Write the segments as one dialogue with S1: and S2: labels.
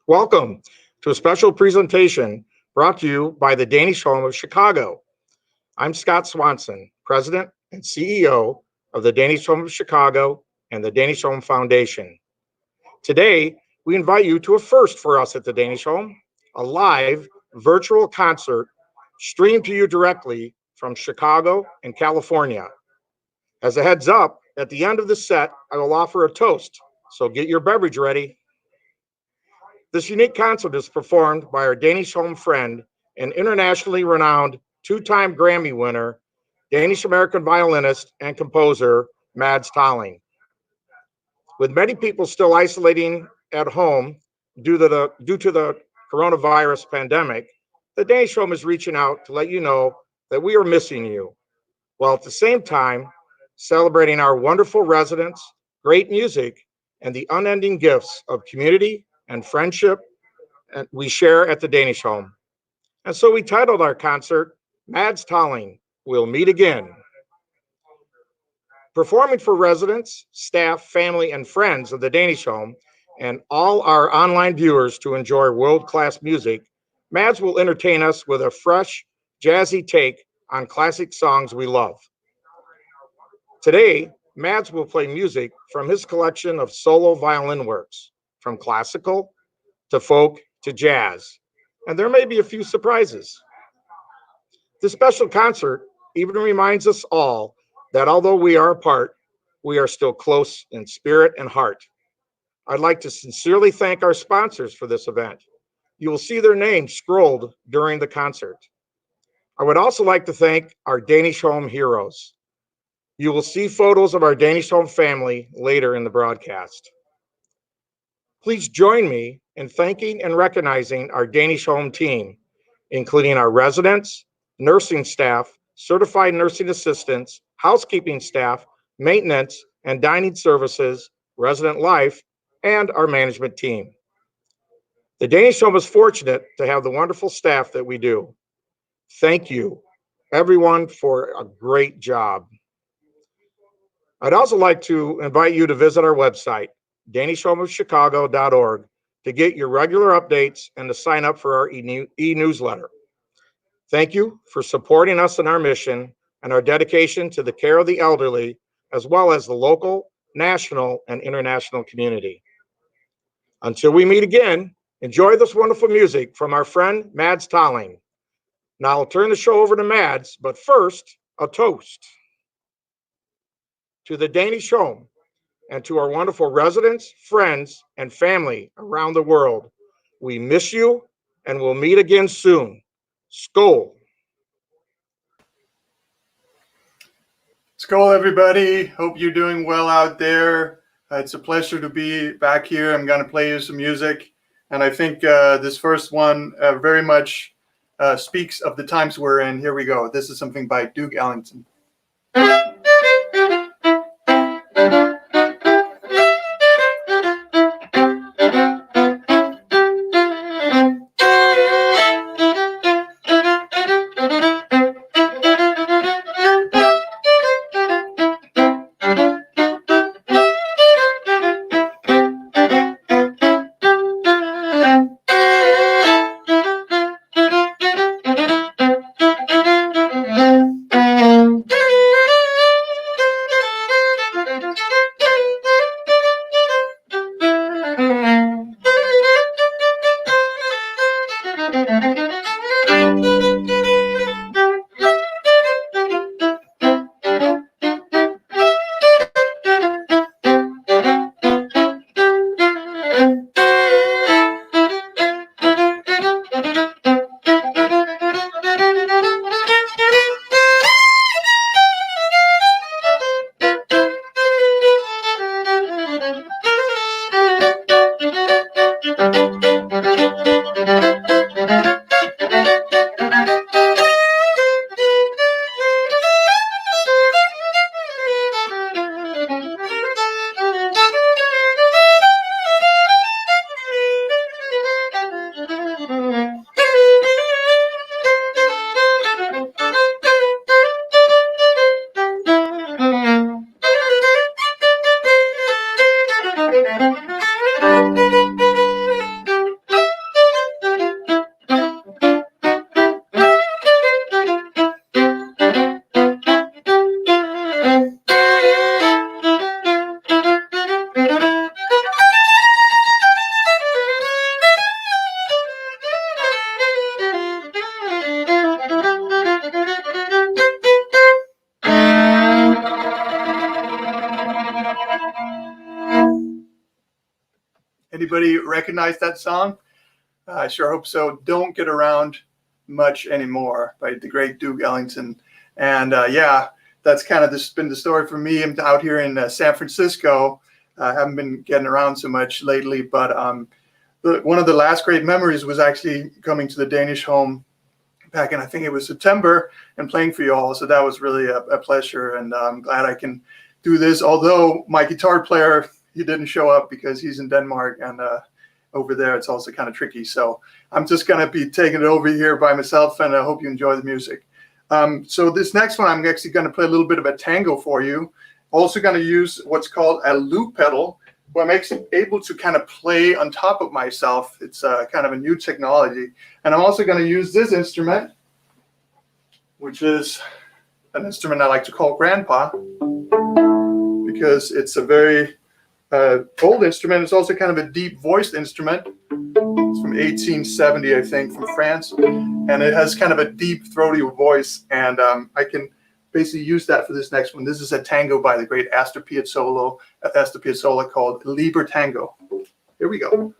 S1: Welcome to a special presentation brought to you by the Danish Home of Chicago. I'm Scott Swanson, President and CEO of the Danish Home of Chicago and the Danish Home Foundation. Today, we invite you to a first for us at the Danish Home, a live virtual concert streamed to you directly from Chicago and California. As a heads up, at the end of the set, I will offer a toast, so get your beverage ready. This unique concert is performed by our Danish Home friend and internationally renowned two-time Grammy winner, Danish-American violinist and composer, Mads Tolling. With many people still isolating at home due to the coronavirus pandemic, the Danish Home is reaching out to let you know that we are missing you, while at the same time celebrating our wonderful residents, great music, and the unending gifts of community and friendship we share at the Danish Home. And so we titled our concert, Mads Tolling, We'll Meet Again. Performing for residents, staff, family, and friends of the Danish Home, and all our online viewers to enjoy world-class music, Mads will entertain us with a fresh, jazzy take on classic songs we love. Today, Mads will play music from his collection of solo violin works, from classical to folk to jazz, and there may be a few surprises. This special concert even reminds us all that although we are apart, we are still close in spirit and heart. I'd like to sincerely thank our sponsors for this event. You will see their names scrolled during the concert. I would also like to thank our Danish Home heroes. You will see photos of our Danish Home family later in the broadcast. Please join me in thanking and recognizing our Danish Home team, including our residents, nursing staff, certified nursing assistants, housekeeping staff, maintenance and dining services, resident life, and our management team. The Danish Home is fortunate to have the wonderful staff that we do. Thank you, everyone, for a great job. I'd also like to invite you to visit our website, danishhomeofchicago.org, to get your regular updates and to sign up for our e-newsletter. Thank you for supporting us in our mission and our dedication to the care of the elderly, as well as the local, national, and international community. Until we meet again, enjoy this wonderful music from our friend Mads Tolling. Now I'll turn the show over to Mads, but first, a toast to the Danish Home and to our wonderful residents, friends, and family around the world. We miss you, and we'll meet again soon. Skål.
S2: Skål, everybody. Hope you're doing well out there. It's a pleasure to be back here. I'm going to play you some music. And I think this first one very much speaks of the times we're in. Here we go. This is something by Duke Ellington. anybody recognize that song? I sure hope so. Don't Get Around Much Anymore by the great Duke Ellington. And yeah, that's kind of been the story for me. I'm out here in San Francisco. I haven't been getting around so much lately, but one of the last great memories was actually coming to the Danish Home back in, I think it was September, and playing for you all. So that was really a pleasure, and I'm glad I can do this. Although my guitar player, he didn't show up because he's in Denmark, and over there it's also kind of tricky. So I'm just going to be taking it over here by myself, and I hope you enjoy the music. So this next one, I'm actually going to play a little bit of a tango for you. Also going to use what's called a loop pedal, where I'm actually able to kind of play on top of myself. It's kind of a new technology. And I'm also going to use this instrument, which is an instrument I like to call Grandpa, because it's a very old instrument. It's also kind of a deep voiced instrument. It's from 1870, I think, from France. And it has kind of a deep, throaty voice. And I can basically use that for this next one. This is a tango by the great Astor Piazzolla called Liber Tango. Here we go.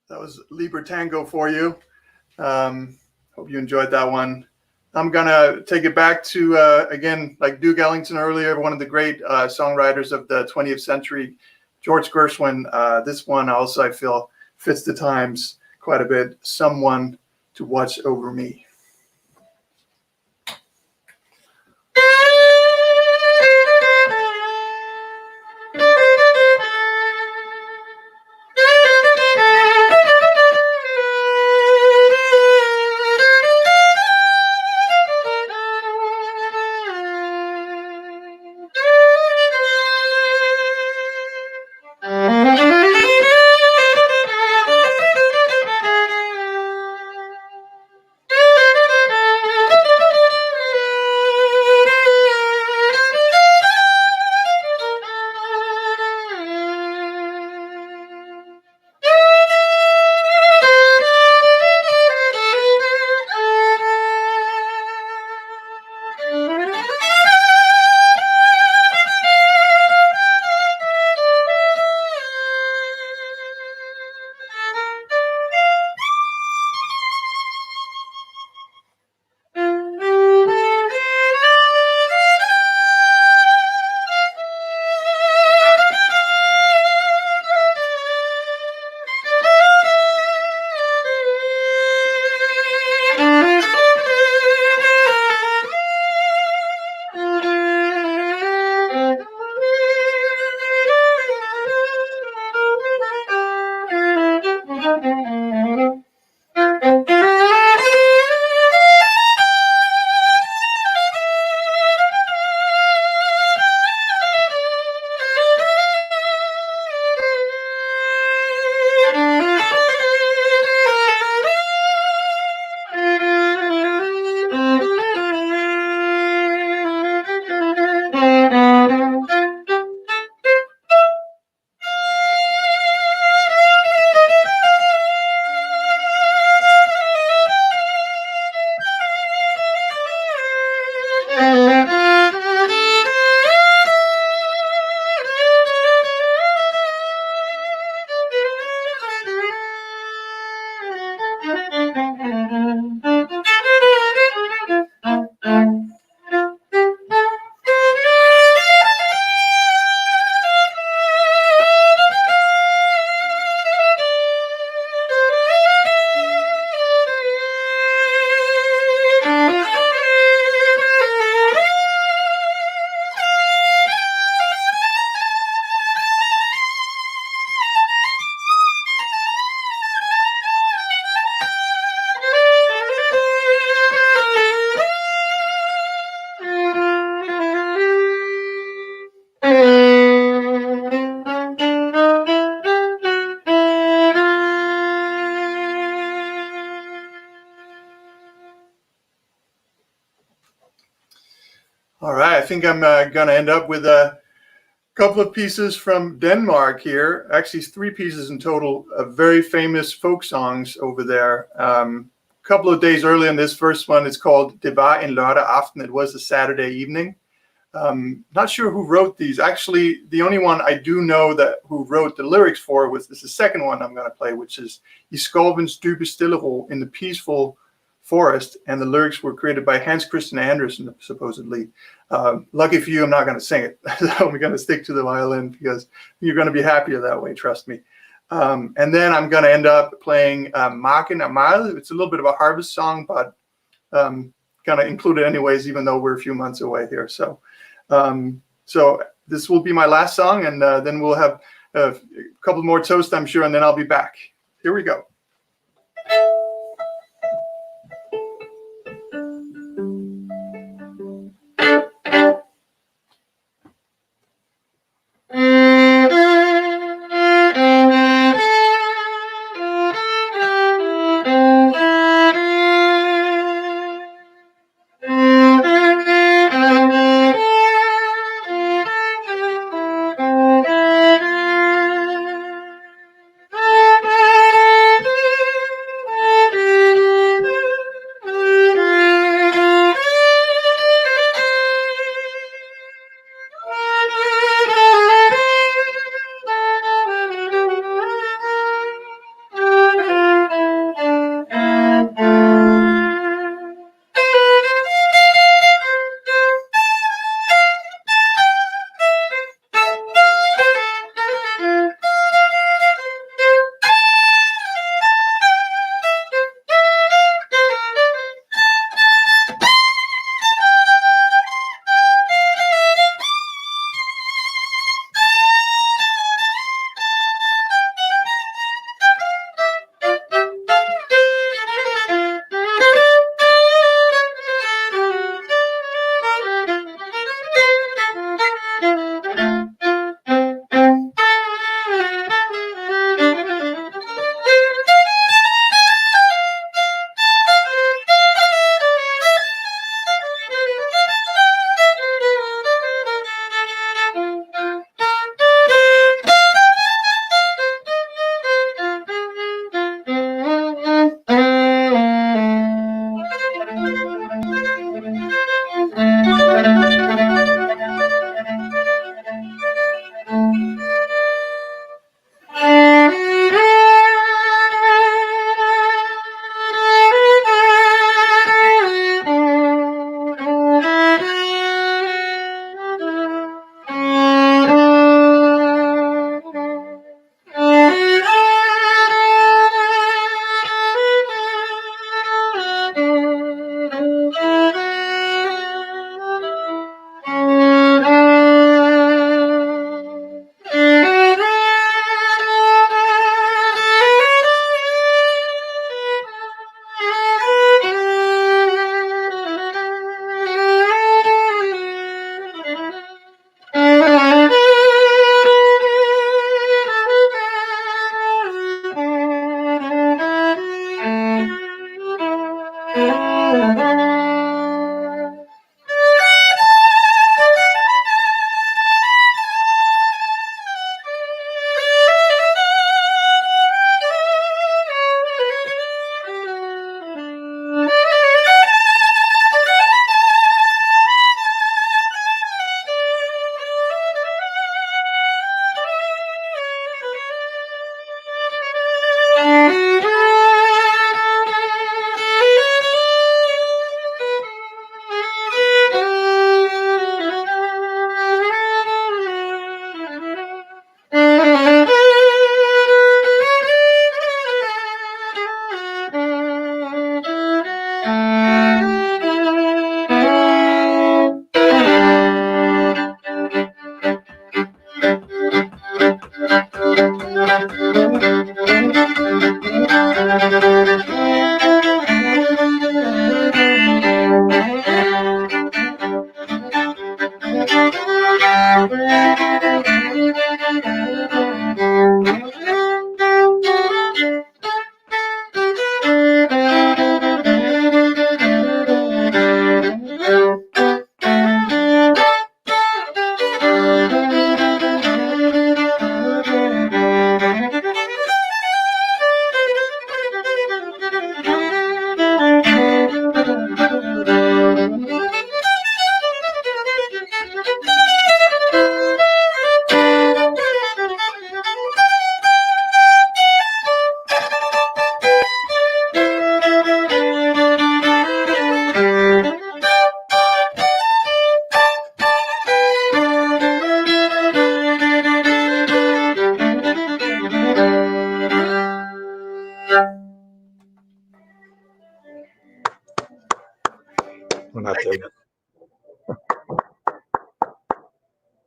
S2: That was Liber Tango for you. Hope you enjoyed that one. I'm gonna take it back to again, like Duke Ellington earlier, one of the great songwriters of the 20th century, George Gershwin. This one also I feel fits the times quite a bit. Someone to Watch Over Me. All right, I think I'm going to end up with a couple of pieces from Denmark here. Actually, 3 pieces in total of very famous folk songs over there. A couple of days earlier in this first one, it's called Det var en lørdag aften. It was a Saturday evening. Not sure who wrote these. Actually, the only one I do know that who wrote the lyrics for was this is the second one I'm going to play, which is I skovens dybe stillero, in the peaceful forest, and the lyrics were created by Hans Christian Andersen, supposedly. Lucky for you, I'm not going to sing it. I'm going to stick to the violin because you're going to be happier that way, trust me. And then I'm going to end up playing Marken Amal. It's a little bit of a harvest song, but going to include it anyways, even though we're a few months away here. So this will be my last song, and then we'll have a couple more toasts, I'm sure, and then I'll be back. Here we go.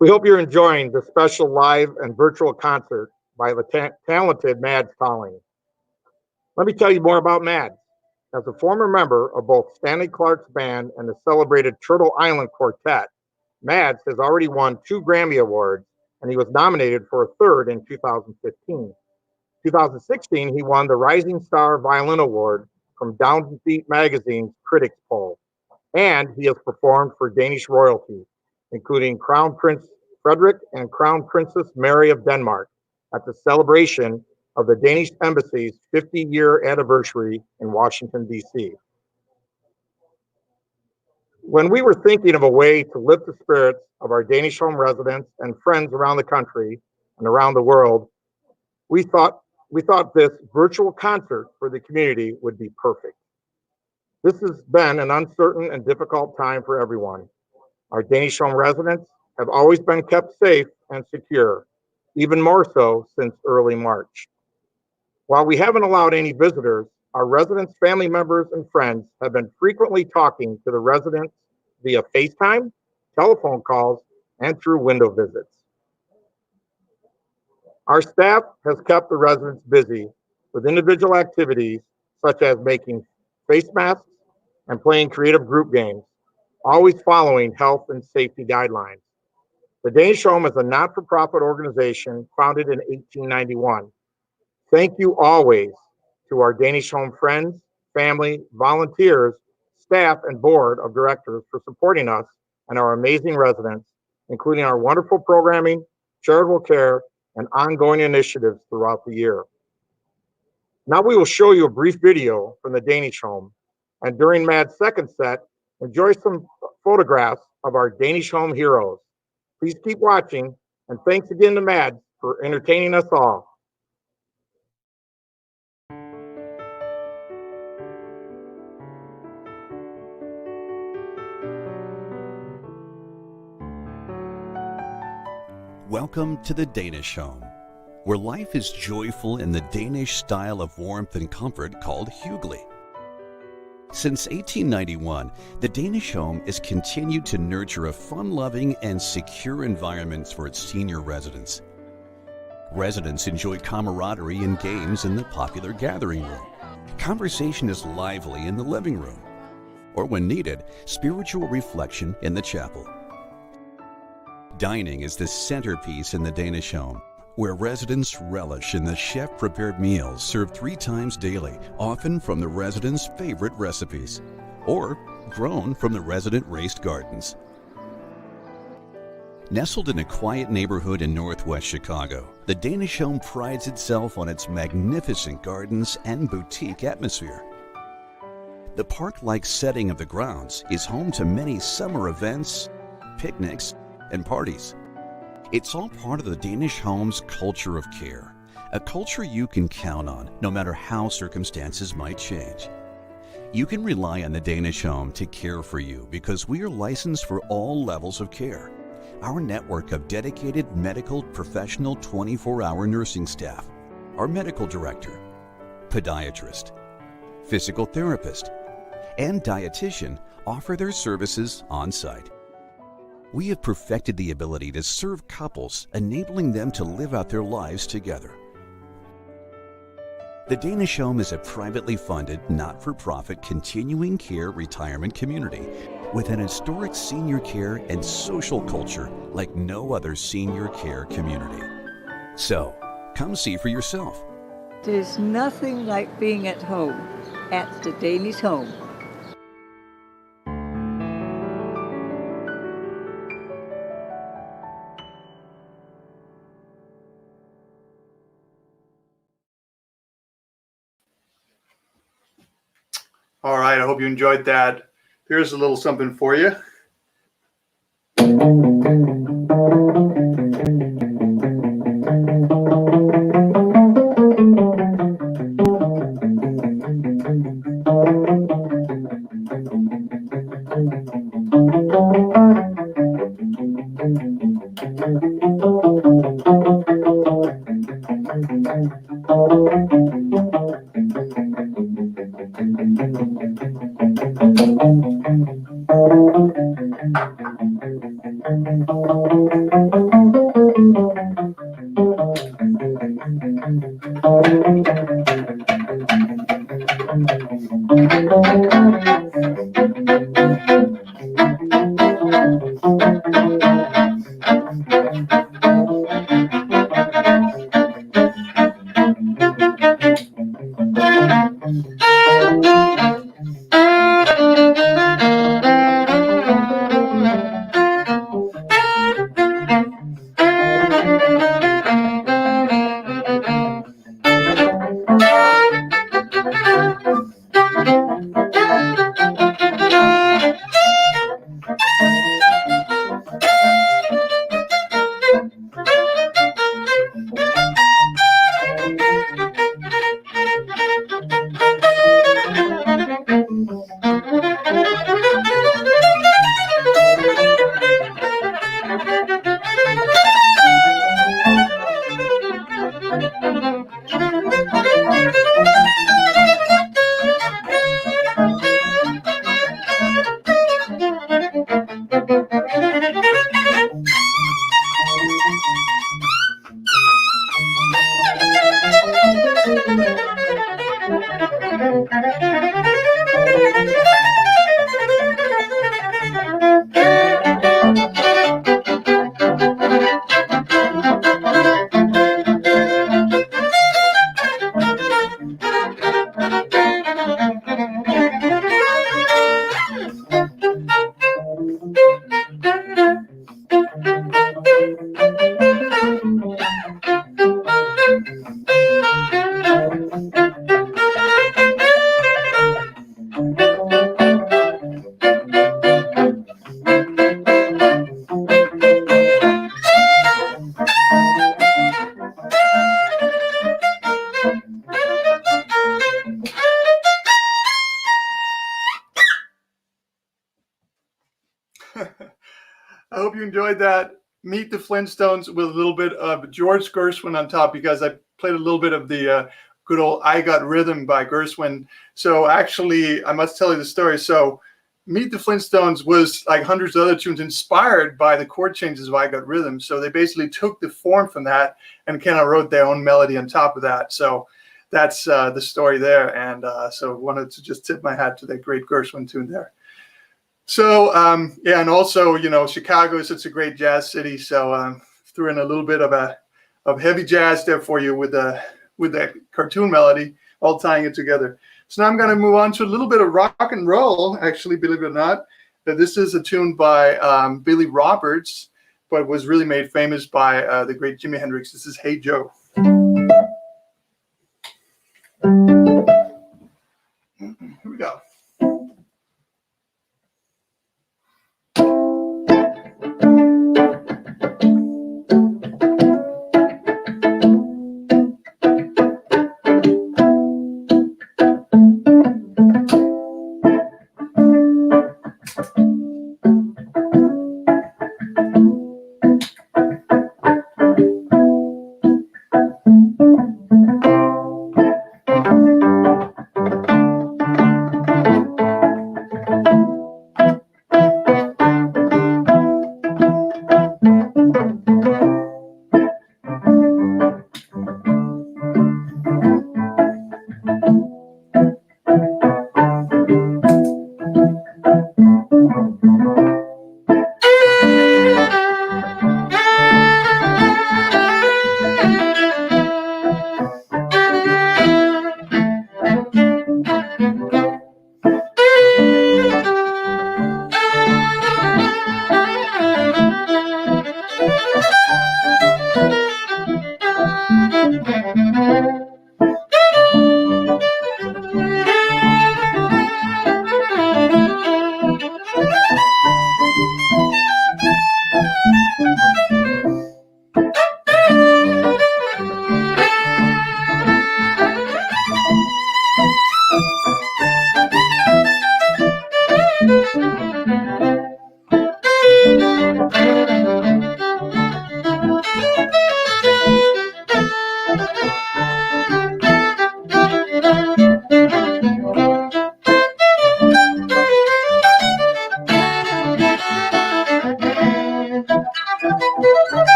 S1: We hope you're enjoying the special live and virtual concert by the talented Mads Calling. Let me tell you more about Mads. As a former member of both Stanley Clarke's band and the celebrated Turtle Island Quartet, Mads has already won 2 Grammy Awards, and he was nominated for a third in 2015. 2016, he won the Rising Star Violin Award from Downbeat Magazine's Critics Poll, and he has performed for Danish royalty, including Crown Prince Frederik and Crown Princess Mary of Denmark at the celebration of the Danish Embassy's 50-year anniversary in Washington, D.C. When we were thinking of a way to lift the spirits of our Danish Home residents and friends around the country and around the world, we thought this virtual concert for the community would be perfect. This has been an uncertain and difficult time for everyone. Our Danish Home residents have always been kept safe and secure, even more so since early March. While we haven't allowed any visitors, our residents' family members and friends have been frequently talking to the residents via FaceTime, telephone calls, and through window visits. Our staff has kept the residents busy with individual activities such as making face masks and playing creative group games, always following health and safety guidelines. The Danish Home is a not-for-profit organization founded in 1891. Thank you always to our Danish Home friends, family, volunteers, staff, and board of directors for supporting us and our amazing residents, including our wonderful programming, charitable care, and ongoing initiatives throughout the year. Now we will show you a brief video from the Danish Home, and during Mads' second set, enjoy some photographs of our Danish Home heroes. Please keep watching, and thanks again to Mads for entertaining us all.
S3: Welcome to the Danish Home, where life is joyful in the Danish style of warmth and comfort called hygge. Since 1891, the Danish Home has continued to nurture a fun-loving and secure environment for its senior residents. Residents enjoy camaraderie and games in the popular gathering room. Conversation is lively in the living room, or when needed, spiritual reflection in the chapel. Dining is the centerpiece in the Danish Home, where residents relish in the chef-prepared meals served 3 times daily, often from the residents' favorite recipes. or grown from the resident raised gardens. Nestled in a quiet neighborhood in northwest Chicago, the Danish Home prides itself on its magnificent gardens and boutique atmosphere. The park-like setting of the grounds is home to many summer events, picnics, and parties. It's all part of the Danish Home's culture of care, a culture you can count on no matter how circumstances might change. You can rely on the Danish Home to care for you because we are licensed for all levels of care. Our network of dedicated medical professional 24-hour nursing staff, our medical director, podiatrist, physical therapist, and dietitian offer their services on site. We have perfected the ability to serve couples, enabling them to live out their lives together. The Danish Home is a privately funded, not-for-profit continuing care retirement community with an historic senior care and social culture like no other senior care community. So, come see for yourself.
S4: There's nothing like being at home at the Danish Home.
S2: All right, I hope you enjoyed that. Here's a little something for you. I hope you enjoyed that. Meet the Flintstones with a little bit of George Gershwin on top, because I played a little bit of the good old I Got Rhythm by Gershwin. So actually, I must tell you the story. So Meet the Flintstones was, like hundreds of other tunes, inspired by the chord changes of I Got Rhythm. So they basically took the form from that and kind of wrote their own melody on top of that. So that's the story there. And so wanted to just tip my hat to that great Gershwin tune there. So, yeah, and also, you know, Chicago is such a great jazz city. So threw in a little bit of heavy jazz there for you with that cartoon melody, all tying it together. So now I'm going to move on to a little bit of rock and roll, actually, believe it or not. This is a tune by Billy Roberts, but was really made famous by the great Jimi Hendrix. This is Hey Joe. Here we go.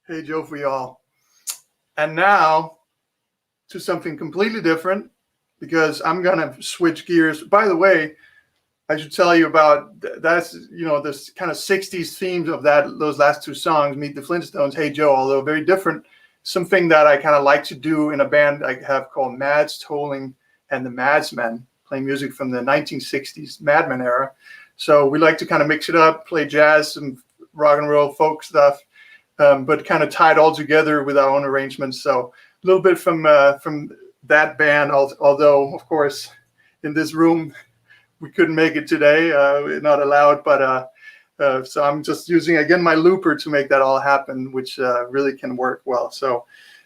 S2: Hey Joe for y'all. And now to something completely different, because I'm gonna switch gears. By the way, I should tell you about that's, you know, this kind of 60s themes of those last two songs, Meet the Flintstones, Hey Joe, although very different. Something that I kind of like to do in a band I have called Mads Tolling and the Madsmen, playing music from the 1960s Madmen era. So we like to kind of mix it up, play jazz, some rock and roll, folk stuff, but kind of tie it all together with our own arrangements. So a little bit from that band, although, of course, in this room, we couldn't make it today, not allowed, but so I'm just using, again, my looper to make that all happen, which really can work well. So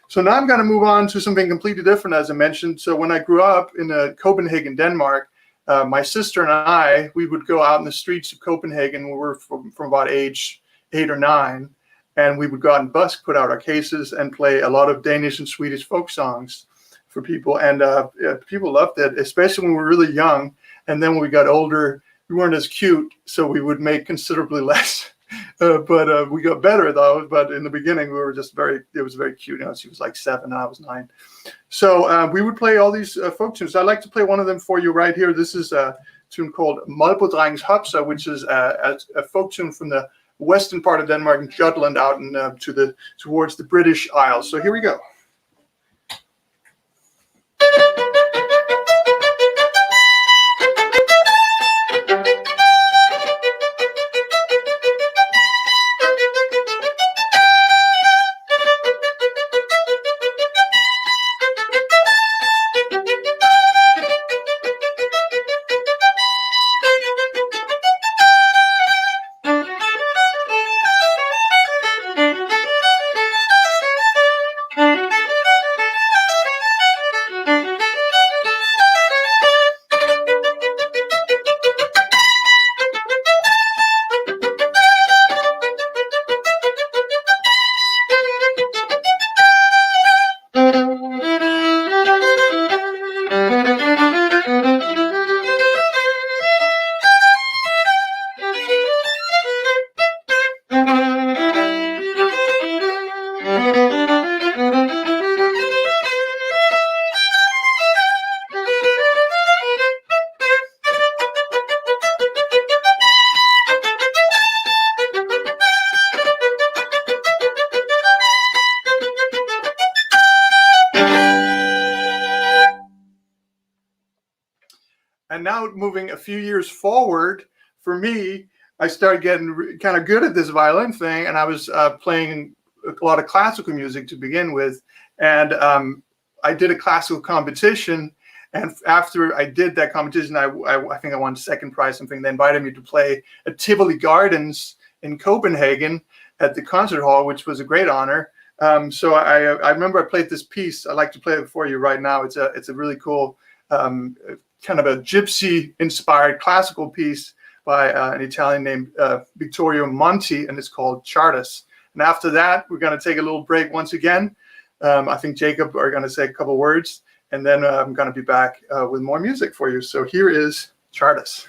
S2: So now I'm going to move on to something completely different, as I mentioned. So when I grew up in Copenhagen, Denmark, my sister and we would go out in the streets of Copenhagen when we were from about age 8 or 9, and we would go out and busk, put out our cases, and play a lot of Danish and Swedish folk songs for people. And people loved it, especially when we were really young. And then when we got older, we weren't as cute, so we would make considerably less. But we got better though. But in the beginning, we were just it was very cute. She was like 7 and I was 9. So we would play all these folk tunes. I'd like to play one of them for you right here. This is a tune called Malbodrengens Hopsa, which is a folk tune from the western part of Denmark and Jutland out towards the British Isles. So here we go. And now moving a few years forward, for me, I started getting kind of good at this violin thing, and I was playing a lot of classical music to begin with. And I did a classical competition, and after I did that competition, I think I won second prize something. They invited me to play at Tivoli Gardens in Copenhagen at the concert hall, which was a great honor. So I remember I played this piece. I'd like to play it for you right now. It's a really cool kind of a gypsy-inspired classical piece by an Italian named Vittorio Monti, and it's called Chardas. And after that, we're going to take a little break once again. I think Jacob are going to say a couple words, and then I'm going to be back with more music for you. So here is Chardas.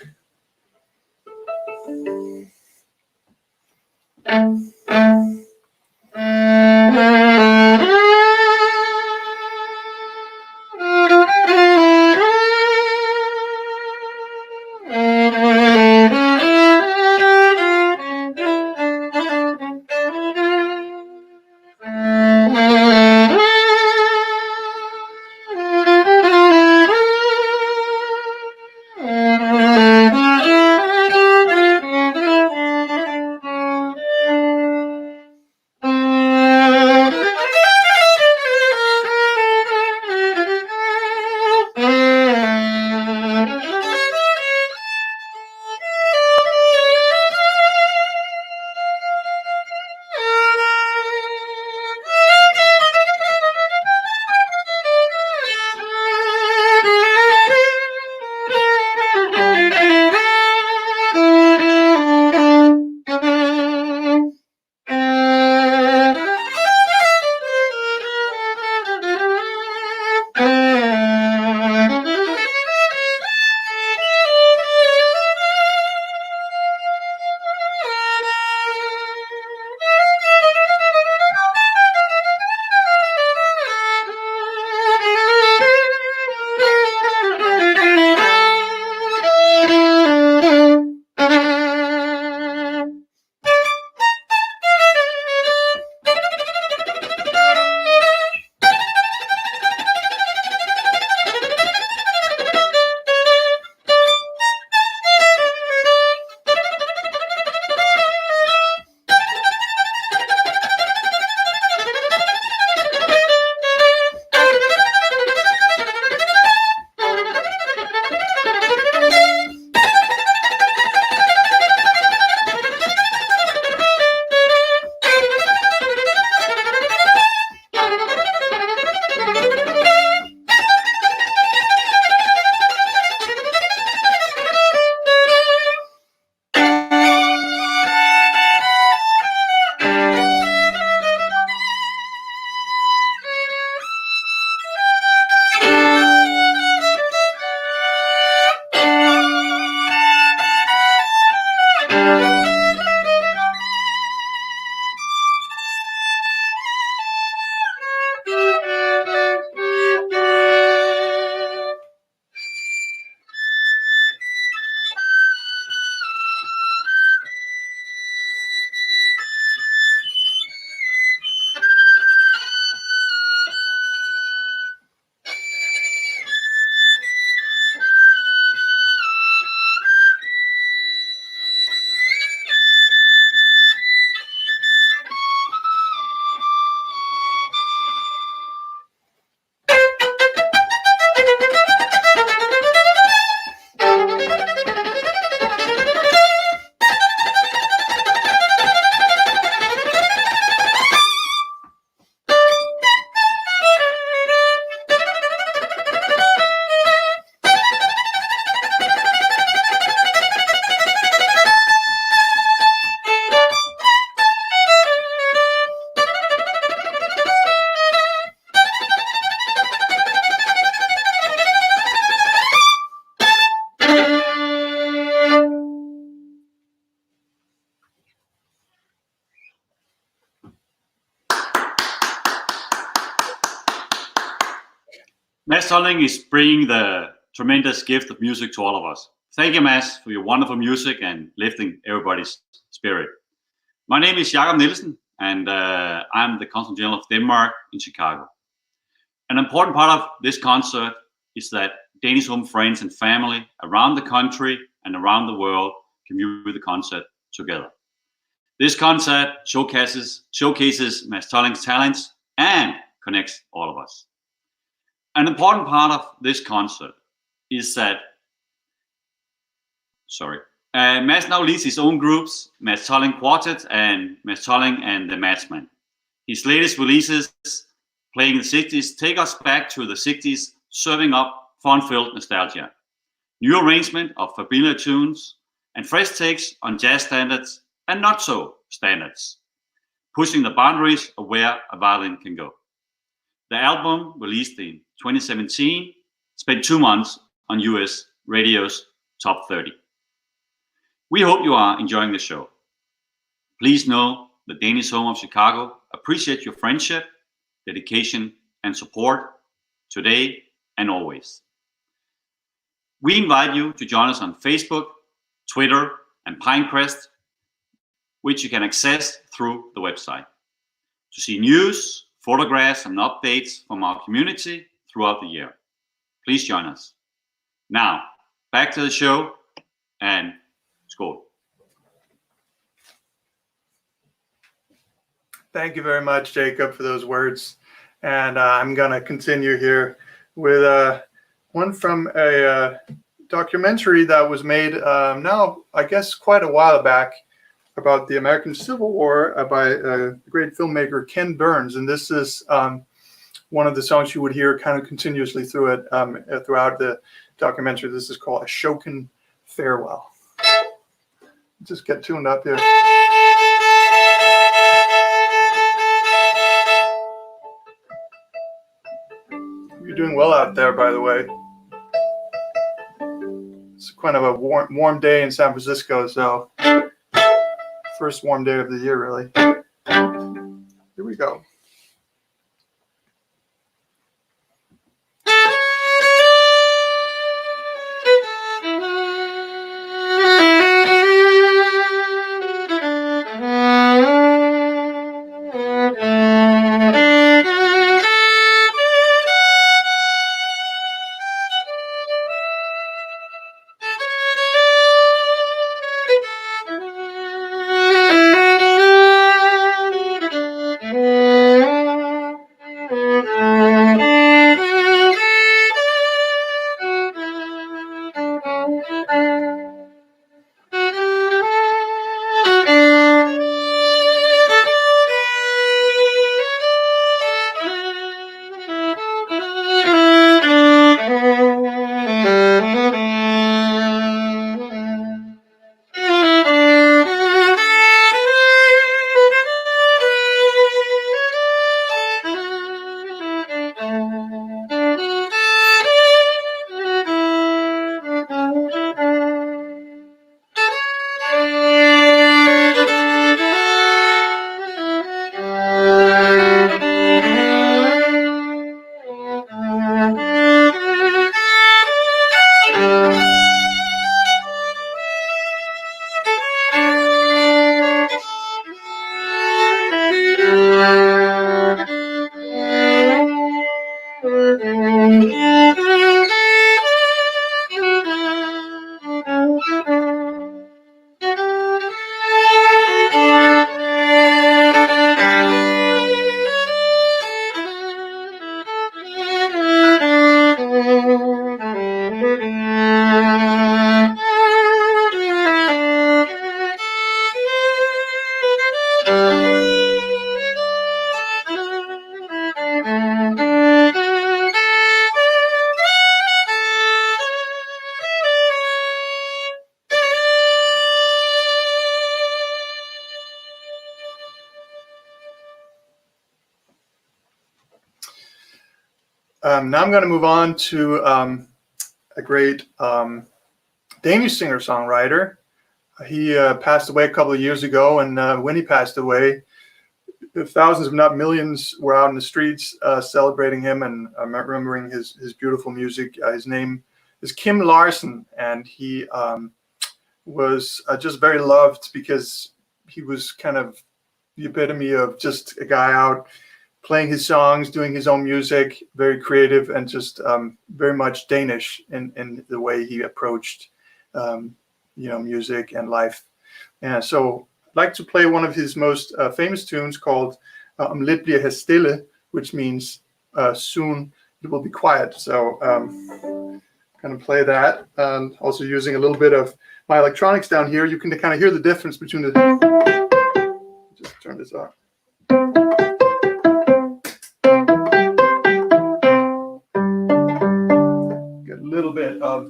S5: Mads Tolling is bringing the tremendous gift of music to all of us. Thank you, Mads, for your wonderful music and lifting everybody's spirit. My name is Jakob Nielsen, and I'm the Consul General of Denmark in Chicago. An important part of this concert is that Danish Home friends and family around the country and around the world can view the concert together. This concert showcases Mads Tolling's talents and connects all of us. An important part of this concert is that, Mads now leads his own groups, Mads Tolling Quartet and Mads Tolling and the Madsmen. His latest releases, playing in the 60s, take us back to the 60s, serving up fun-filled nostalgia. New arrangement of familiar tunes and fresh takes on jazz standards and not so standards, pushing the boundaries of where a violin can go. The album, released in 2017, spent 2 months on US radio's top 30. We hope you are enjoying the show. Please know the Danish Home of Chicago appreciate your friendship, dedication, and support today and always. We invite you to join us on Facebook, Twitter, and Pinecrest, which you can access through the website, to see news, photographs, and updates from our community throughout the year. Please join us. Now, back to the show, and skål.
S2: Thank you very much, Jacob, for those words. And I'm going to continue here with one from a documentary that was made now, I guess, quite a while back, about the American Civil War by the great filmmaker Ken Burns. And this is one of the songs you would hear kind of continuously through it throughout the documentary. This is called Ashokan Farewell. Just get tuned up here. You're doing well out there, by the way. It's kind of a warm day in San Francisco, so first warm day of the year, really. Here we go. Now I'm going to move on to a great Danish singer-songwriter. He passed away a couple of years ago, and when he passed away, thousands, if not millions, were out in the streets celebrating him and remembering his beautiful music. His name is Kim Larsen, and he was just very loved because he was kind of the epitome of just a guy out playing his songs, doing his own music, very creative, and just very much Danish in the way he approached music and life. And so I'd like to play one of his most famous tunes called Lidt bliver her stille, which means soon it will be quiet. So kind of play that, and also using a little bit of my electronics down here. You can kind of hear the difference between the. Just turn this off. Get a little bit of.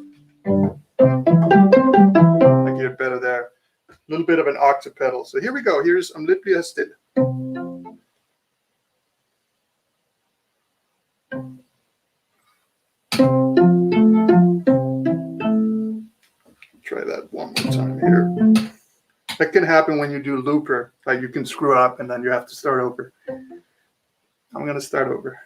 S2: I get it better there. A little bit of an octave pedal. So here we go. Here's Lidt bliver her stille. Try that one more time here. That can happen when you do looper. Like you can screw up and then you have to start over. I'm going to start over.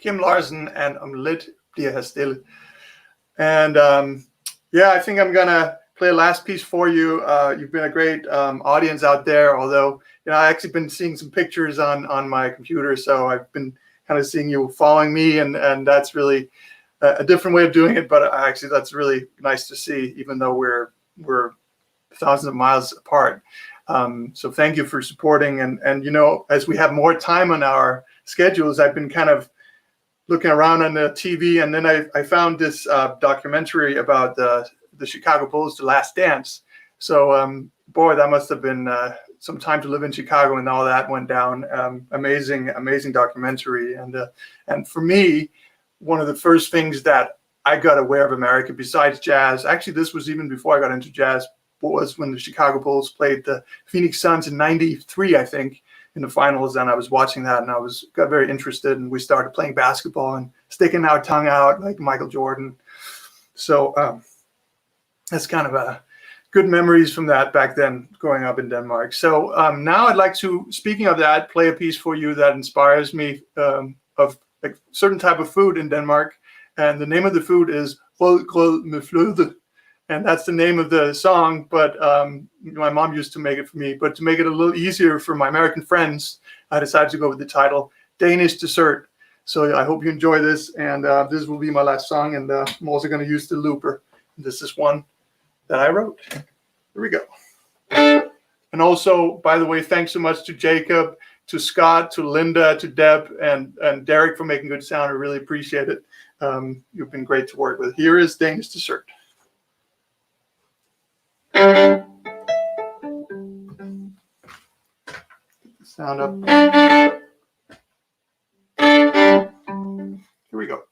S2: Kim Larsen and Lidt bliver her stille. And yeah, I think I'm gonna play a last piece for you. You've been a great audience out there, although I actually been seeing some pictures on my computer, so I've been kind of seeing you following me, and that's really a different way of doing it, but actually that's really nice to see, even though we're thousands of miles apart. So thank you for supporting. And you know, as we have more time on our schedules, I've been kind of looking around on the TV, and then I found this documentary about the Chicago Bulls, The Last Dance. So boy, that must have been some time to live in Chicago, and all that went down. Amazing documentary. And for me, one of the first things that I got aware of America besides jazz, actually this was even before I got into jazz, was when the Chicago Bulls played the Phoenix Suns in '93, I think, in the finals. And I was watching that, and got very interested, and we started playing basketball and sticking our tongue out like Michael Jordan. So that's kind of a good memories from that back then, growing up in Denmark. So now I'd like to, speaking of that, play a piece for you that inspires me of a certain type of food in Denmark. And the name of the food is rødgrød med fløde. And that's the name of the song, but my mom used to make it for me. But to make it a little easier for my American friends, I decided to go with the title, Danish Dessert. So I hope you enjoy this, and this will be my last song, and I'm also going to use the looper. This is one that I wrote. Here we go. And also, by the way, thanks so much to Jacob, to Scott, to Linda, to Deb, and Derek for making good sound. I really appreciate it. You've been great to work with. Here is Danish Dessert. Sound up. Here we go.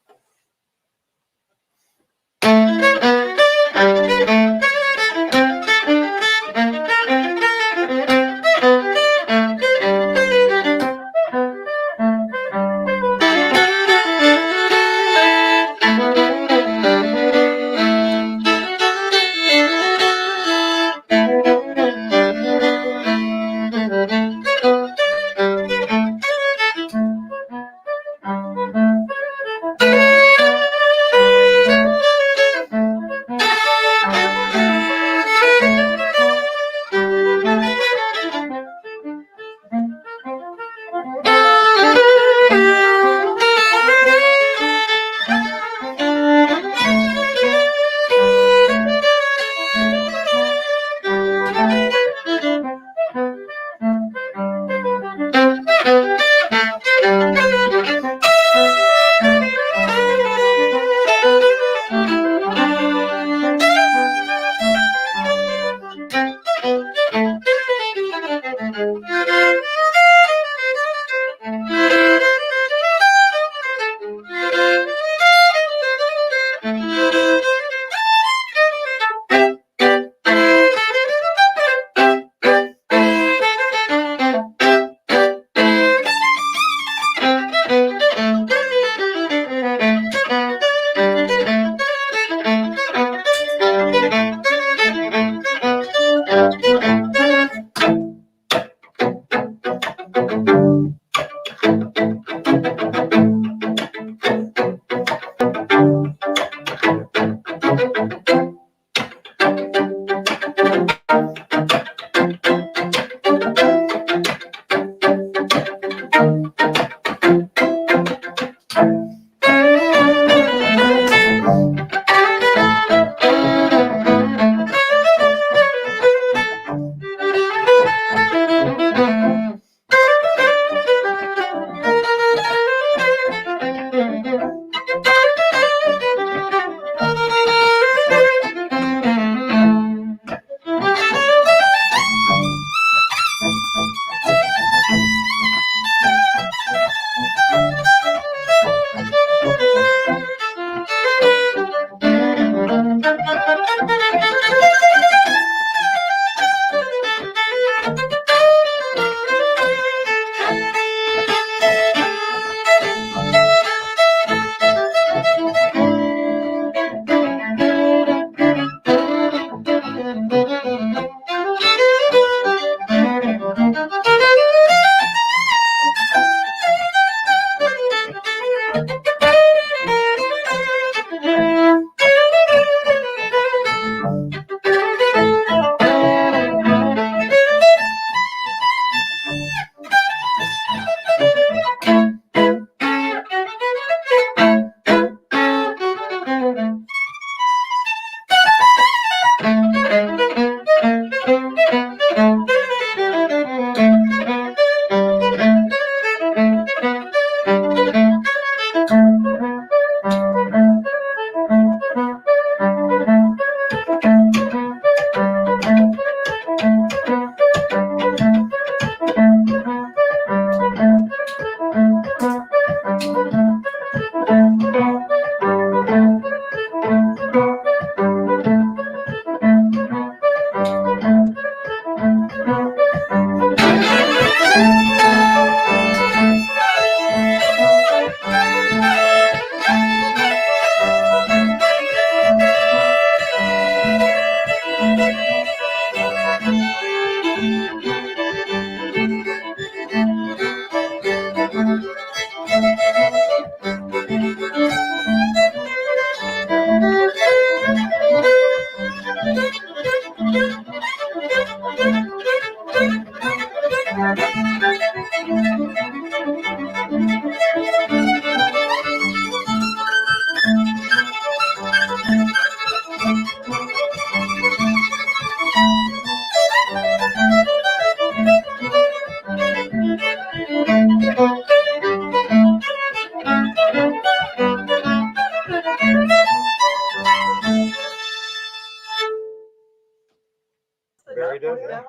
S1: Very good. Yeah.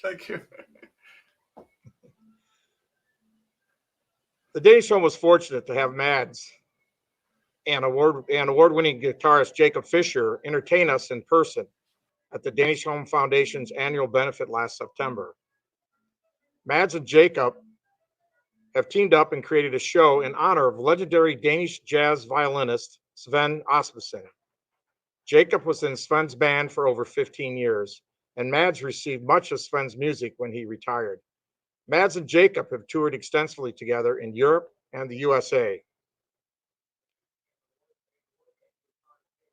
S2: Thank you.
S1: The Danish Home was fortunate to have Mads and award-winning guitarist Jacob Fisher entertain us in person at the Danish Home Foundation's annual benefit last September. Mads and Jacob have teamed up and created a show in honor of legendary Danish jazz violinist Sven Rasmussen. Jacob was in Sven's band for over 15 years, and Mads received much of Sven's music when he retired. Mads and Jacob have toured extensively together in Europe and the USA.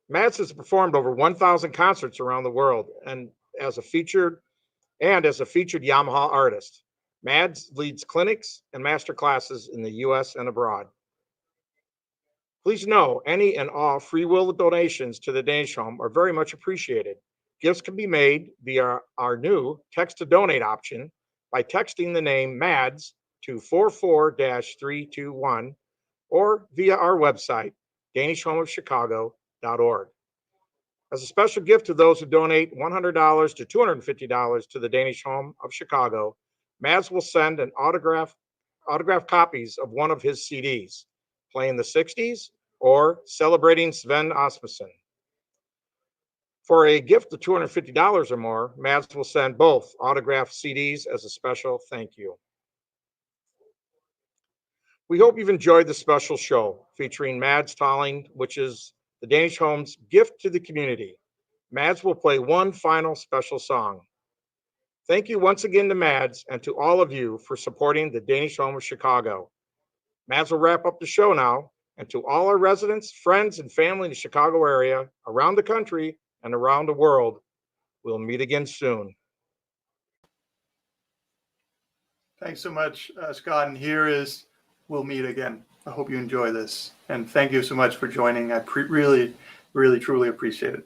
S1: Mads has performed over 1,000 concerts around the world and as a featured Yamaha artist. Mads leads clinics and master classes in the US and abroad. Please know any and all free will donations to the Danish Home are very much appreciated. Gifts can be made via our new text to donate option by texting the name Mads to 44-321 or via our website, danishhomeofchicago.org. As a special gift to those who donate $100 to $250 to the Danish Home of Chicago, Mads will send an autographed copies of one of his CDs, playing the 60s or celebrating Sven Rasmussen. For a gift of $250 or more, Mads will send both autographed CDs as a special thank you. We hope you've enjoyed the special show featuring Mads Tolling, which is the Danish Home's gift to the community. Mads will play one final special song. Thank you once again to Mads and to all of you for supporting the Danish Home of Chicago. Mads will wrap up the show now, and to all our residents, friends, and family in the Chicago area, around the country, and around the world, we'll meet again soon.
S2: Thanks so much, Scott. And here is We'll Meet Again. I hope you enjoy this. And thank you so much for joining. I really, really, truly appreciate it.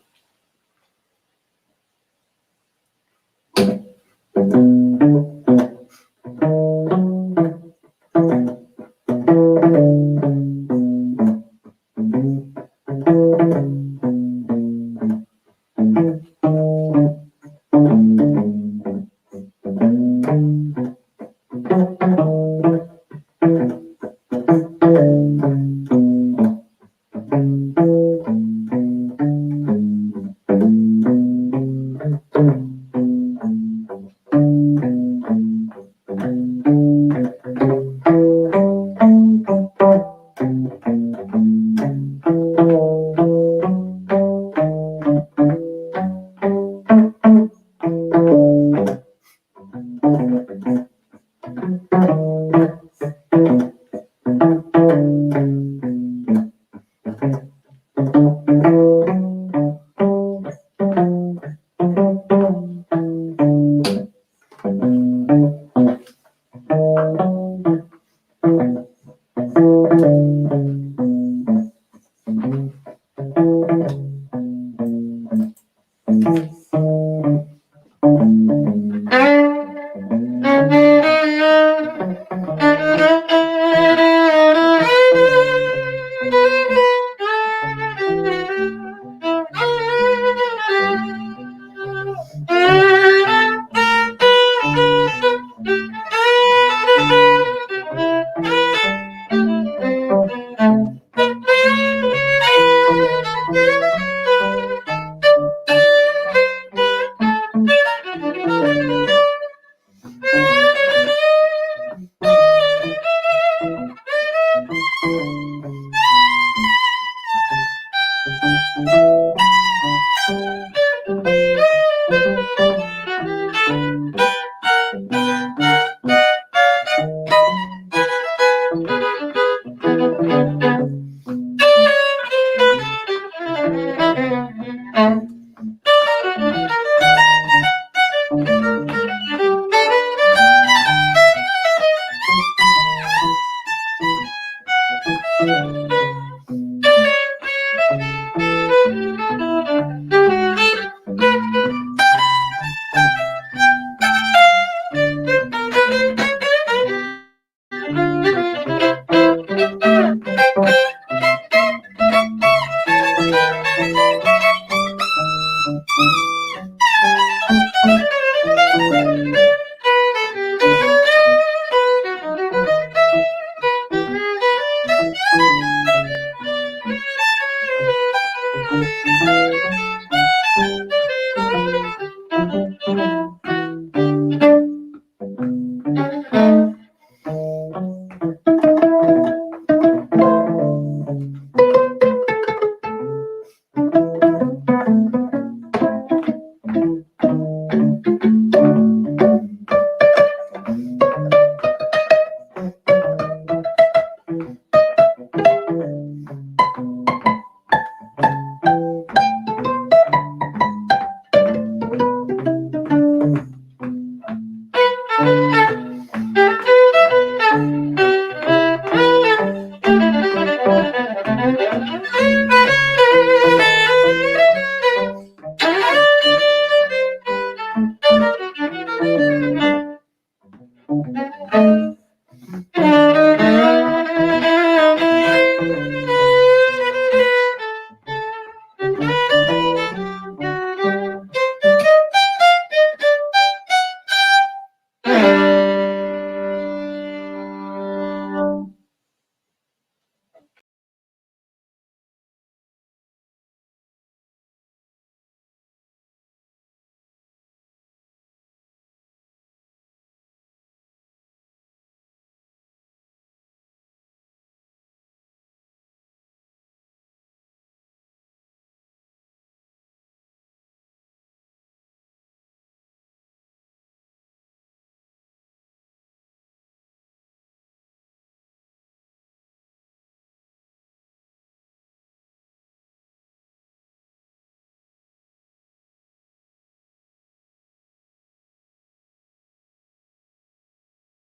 S2: Bye.